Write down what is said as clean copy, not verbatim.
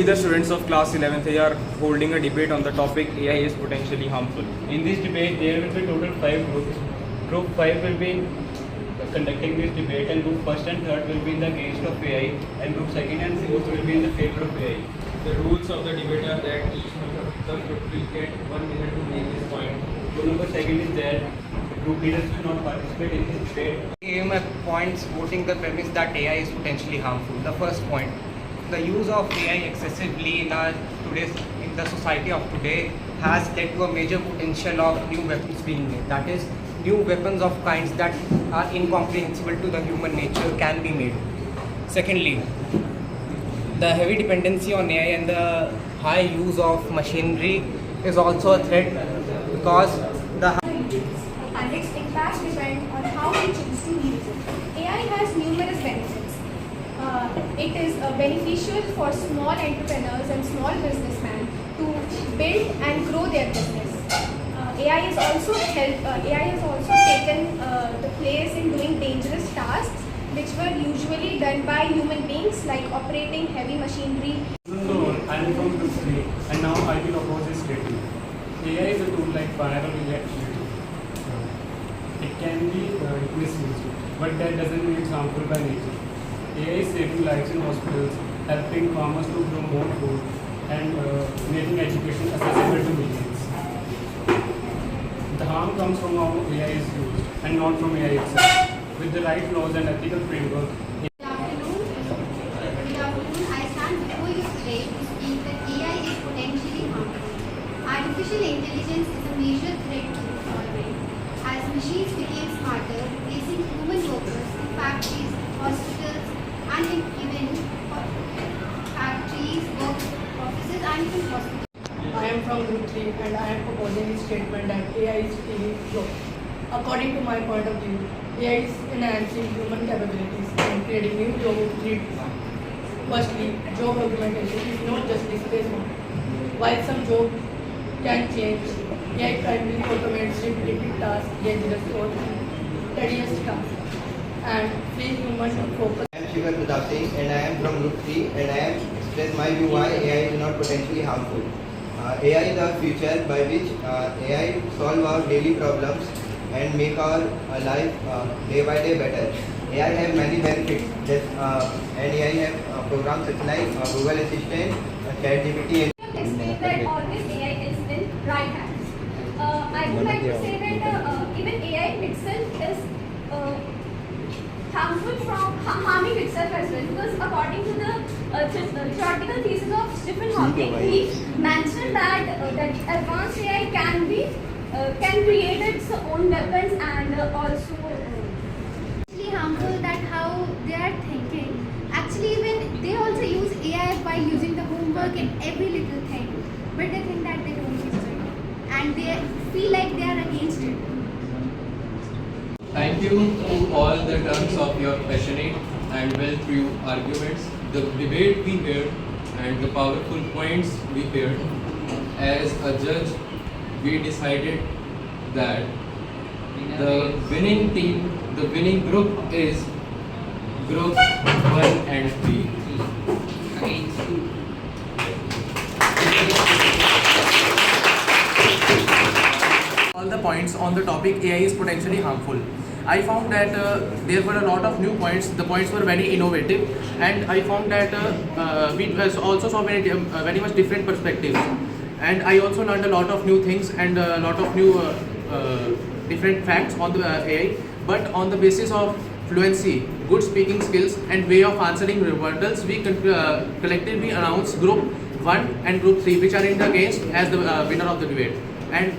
We, the students of class 11th, are holding a debate on the topic AI is potentially harmful. In this debate, there will be total 5 groups. Group 5 will be conducting this debate, and group first and third will be in the against of AI, and group second and fourth will be in the favor of AI. The rules of the debate are that each member of the group will get 1 minute to make his point. Rule number second is that group leaders will not participate in this debate. Here my points voting the premise that AI is potentially harmful. The first point, the use of AI excessively in the society of today has led to a major potential of new weapons being made. That is, new weapons of kinds that are incomprehensible to the human nature can be made. Secondly, the heavy dependency on AI and the high use of machinery is also a threat because and its impact depend on how we choose to use it. AI has numerous benefits. It is beneficial for small entrepreneurs and small businessmen to build and grow their business. AI has also taken the place in doing dangerous tasks which were usually done by human beings, like operating heavy machinery. So, I am from group 3, and now I will oppose this statement. AI is a tool like fire or electricity. It can be misused, but that doesn't mean it's harmful by nature. AI is saving lives in hospitals, helping farmers to grow more food, and making education accessible to millions. The harm comes from how AI is used, and not from AI itself. With the right laws and ethical framework, Good afternoon. I stand before you today to speak that AI is potentially harmful. Artificial intelligence is a major threat to the environment. As machines became smarter, replacing human workers in factories, hospitals, and even factories, work, offices, and even hospitals. I am from Group 3 and I am opposing the statement that AI is killing jobs. According to my point of view, AI is enhancing human capabilities and creating new job opportunities. Firstly, job augmentation is not just displacement. While some jobs can change, AI primarily automates repetitive tasks, dangerous or tedious tasks, and free human focus. I am Shivar Pratap Singh and I am from Group 3 and I am express my view why AI is not potentially harmful. AI is our future by which AI solve our daily problems and make our life day by day better. AI have many benefits and AI have programs such like Google Assistant, ChatGPT. Explain that always AI is in right hands. I would like to say that even AI itself is harmful from harming itself as well, because according to the theoretical thesis of Stephen Hawking, he mentioned that that advanced AI can create its own weapons and also Actually harmful that how they are thinking. Actually, even they also use AI by using the homework and every little thing, but they think that they don't use it, and they feel like they are against it. Thank you to all the terms of your passionate and well-proved arguments, the debate we heard, and the powerful points we heard. As a judge, we decided that the winning team, the winning group is group 1 and 3. All the points on the topic AI is potentially harmful. I found that there were a lot of new points. The points were very innovative, and I found that we also saw very much different perspectives. And I also learned a lot of new things and a lot of new different facts on the AI. But on the basis of fluency, good speaking skills, and way of answering rebuttals, we collectively announced Group 1 and Group 3, which are in the against as the winner of the debate. And